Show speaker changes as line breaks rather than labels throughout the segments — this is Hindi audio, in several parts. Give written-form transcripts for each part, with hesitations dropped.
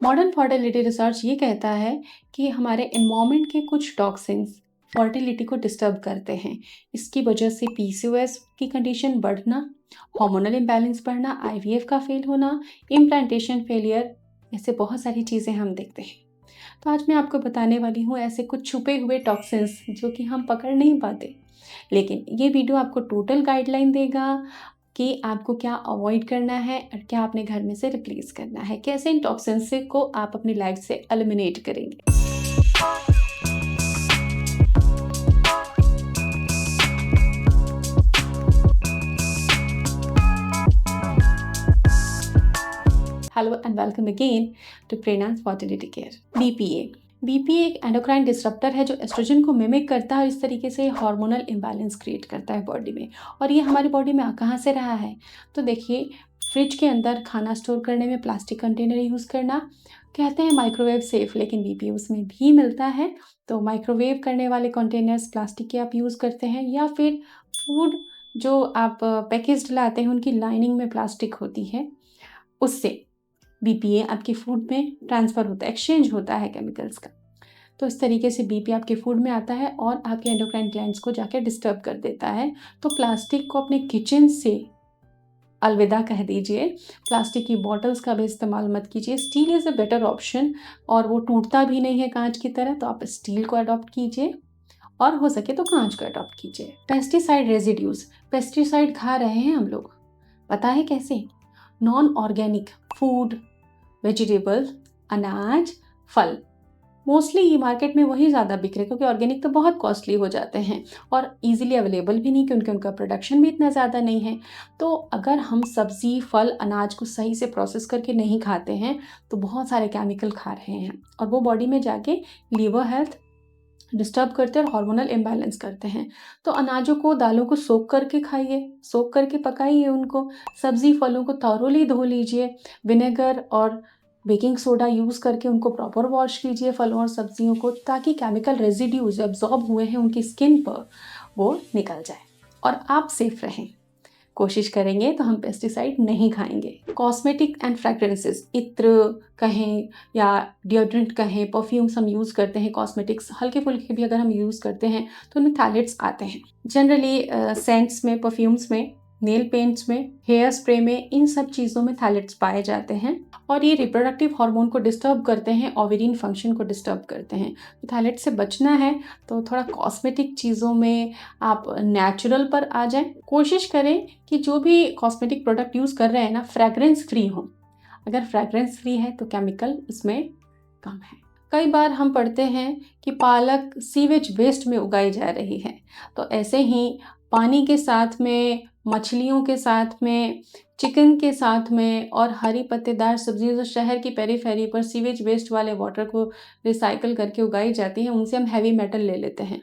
मॉडर्न फर्टिलिटी रिसर्च ये कहता है कि हमारे एनवायरनमेंट के कुछ टॉक्सिन्स फर्टिलिटी को डिस्टर्ब करते हैं। इसकी वजह से पीसीओएस की कंडीशन बढ़ना, हार्मोनल इम्बैलेंस बढ़ना, आईवीएफ का फेल होना, इम्प्लांटेशन फेलियर, ऐसे बहुत सारी चीज़ें हम देखते हैं। तो आज मैं आपको बताने वाली हूँ ऐसे कुछ छुपे हुए टॉक्सिन्स जो कि हम पकड़ नहीं पाते, लेकिन ये वीडियो आपको टोटल गाइडलाइन देगा कि आपको क्या अवॉइड करना है और क्या अपने घर में से रिप्लेस करना है, कैसे इन टॉक्सिन्स को आप अपनी लाइफ से एलिमिनेट करेंगे। Hello and welcome again to Prerna's fertility care. BPA एक एंडोक्राइन डिसरप्टर है जो एस्ट्रोजन को मिमिक करता है और इस तरीके से हार्मोनल इम्बैलेंस क्रिएट करता है बॉडी में। और ये हमारी बॉडी में कहाँ से रहा है, तो देखिए, फ्रिज के अंदर खाना स्टोर करने में प्लास्टिक कंटेनर यूज़ करना, कहते हैं माइक्रोवेव सेफ, लेकिन बीपीए उसमें भी मिलता है। तो माइक्रोवेव करने वाले कंटेनर्स प्लास्टिक के आप यूज़ करते हैं, या फिर फूड जो आप पैकेज्ड लाते हैं उनकी लाइनिंग में प्लास्टिक होती है, उससे बीपीए आपके फूड में ट्रांसफ़र होता है, एक्सचेंज होता है केमिकल्स का। तो इस तरीके से बीपीए आपके फूड में आता है और आपके एंडोक्राइन ग्लैंड्स को जाके डिस्टर्ब कर देता है। तो प्लास्टिक को अपने किचन से अलविदा कह दीजिए। प्लास्टिक की बॉटल्स का भी इस्तेमाल मत कीजिए। Steel is a better option और वो टूटता भी नहीं है कांच की तरह, तो आप स्टील को अडॉप्ट कीजिए और हो सके तो कांच को अडॉप्ट कीजिए। पेस्टिसाइड रेजिड्यूज़, पेस्टिसाइड खा रहे हैं हम लोग, पता है कैसे? नॉन ऑर्गेनिक फूड, वेजिटेबल, अनाज, फल, मोस्टली ये मार्केट में वही ज़्यादा बिक रहे हैं, क्योंकि ऑर्गेनिक तो बहुत कॉस्टली हो जाते हैं और इजीली अवेलेबल भी नहीं, क्योंकि उनका प्रोडक्शन भी इतना ज़्यादा नहीं है। तो अगर हम सब्ज़ी, फल, अनाज को सही से प्रोसेस करके नहीं खाते हैं तो बहुत सारे केमिकल खा रहे हैं और वो बॉडी में जाके लीवर हेल्थ डिस्टर्ब करते हैं और हार्मोनल इम्बैलेंस करते हैं। तो अनाजों को, दालों को सोख करके खाइए, सोख करके पकाइए उनको। सब्ज़ी, फलों को थॉरोली धो लीजिए, विनेगर और बेकिंग सोडा यूज़ करके उनको प्रॉपर वॉश कीजिए फलों और सब्जियों को, ताकि केमिकल रेजिड्यूज एब्जॉर्ब हुए हैं उनकी स्किन पर वो निकल जाए और आप सेफ रहें। कोशिश करेंगे तो हम पेस्टिसाइड नहीं खाएंगे। कॉस्मेटिक एंड फ्रेग्रेंसेस, इत्र कहें या डिओड्रेंट कहें, परफ्यूम्स हम यूज़ करते हैं, कॉस्मेटिक्स हल्के फुल्के भी अगर हम यूज़ करते हैं तो उनमें थैलेट्स आते हैं। जनरली सेंट्स में, परफ्यूम्स में, नेल पेंट्स में, हेयर स्प्रे में, इन सब चीज़ों में थैलेट्स पाए जाते हैं और ये रिप्रोडक्टिव हार्मोन को डिस्टर्ब करते हैं, ओवेरियन फंक्शन को डिस्टर्ब करते हैं। तो थैलेट से बचना है तो थोड़ा कॉस्मेटिक चीज़ों में आप नेचुरल पर आ जाएं। कोशिश करें कि जो भी कॉस्मेटिक प्रोडक्ट यूज़ कर रहे हैं ना, फ्रेग्रेंस फ्री हो। अगर फ्रेग्रेंस फ्री है तो केमिकल उसमें कम है। कई बार हम पढ़ते हैं कि पालक सीवेज वेस्ट में उगाई जा रही है, तो ऐसे ही पानी के साथ में, मछलियों के साथ में, चिकन के साथ में और हरी पत्तेदार सब्जियों जो शहर की पेरीफेरी पर सीवेज वेस्ट वाले वाटर को रिसाइकल करके उगाई जाती हैं, उनसे हम हैवी मेटल ले लेते हैं।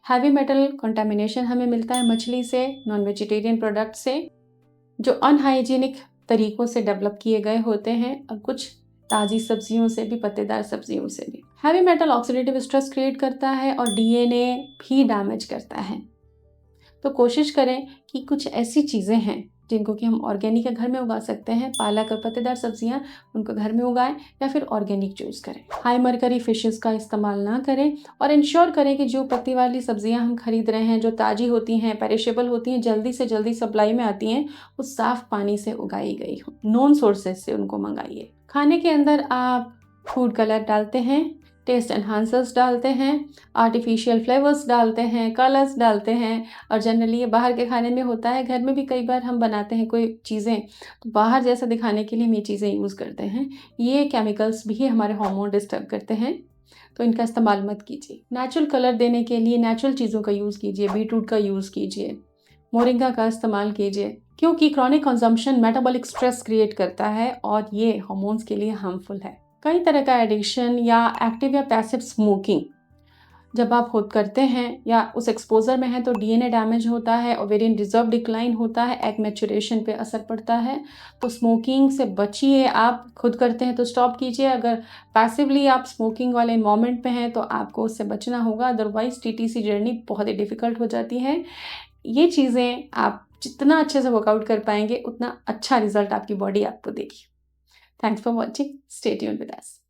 हैवी मेटल कंटामिनेशन हमें मिलता है मछली से, नॉन वेजिटेरियन प्रोडक्ट से, जो अनहाइजीनिक तरीक़ों से डेवलप किए गए होते हैं, और कुछ ताज़ी सब्जियों से भी, पत्तेदार सब्जियों से भी। Heavy metal oxidative stress create करता है और डीएनए भी डैमेज करता है। तो कोशिश करें कि कुछ ऐसी चीज़ें हैं जिनको कि हम ऑर्गेनिक घर में उगा सकते हैं। पालक और पत्तेदार सब्जियां उनको घर में उगाएं या फिर ऑर्गेनिक चूज़ करें। हाई मरकरी फिशेस का इस्तेमाल ना करें और इंश्योर करें कि जो पत्ती वाली सब्जियां हम खरीद रहे हैं, जो ताज़ी होती हैं, पेरिशेबल होती हैं, जल्दी से जल्दी सप्लाई में आती हैं, वो साफ़ पानी से उगाई गई हो, नोन सोर्सेज से उनको मंगाइए। खाने के अंदर आप फूड कलर डालते हैं, टेस्ट एनहांसर्स डालते हैं, आर्टिफिशियल फ्लेवर्स डालते हैं, कलर्स डालते हैं, और जनरली ये बाहर के खाने में होता है। घर में भी कई बार हम बनाते हैं कोई चीज़ें तो बाहर जैसा दिखाने के लिए हम ये चीज़ें यूज़ करते हैं। ये केमिकल्स भी हमारे हार्मोन डिस्टर्ब करते हैं, तो इनका इस्तेमाल मत कीजिए। नेचुरल कलर देने के लिए नेचुरल चीज़ों का यूज़ कीजिए, बीटरूट का यूज़ कीजिए, मोरिंगा का इस्तेमाल कीजिए, क्योंकि chronic consumption metabolic stress create करता है और ये हार्मोन्स के लिए हार्मफुल है। कई तरह का एडिक्शन या एक्टिव या पैसिव स्मोकिंग जब आप खुद करते हैं या उस एक्सपोजर में हैं तो डीएनए डैमेज होता है, ओवेरियन रिजर्व डिक्लाइन होता है, एग मैच्योरेशन पे असर पड़ता है। तो स्मोकिंग से बचिए। आप खुद करते हैं तो स्टॉप कीजिए। अगर पैसिवली आप स्मोकिंग वाले इन्वायरमेंट पे हैं तो आपको उससे बचना होगा, अदरवाइज टीटीसी जर्नी बहुत ही डिफ़िकल्ट हो जाती है। ये चीज़ें आप जितना अच्छे से वर्कआउट कर पाएंगे उतना अच्छा रिजल्ट आपकी बॉडी आपको देगी। Thanks for watching, stay tuned with us.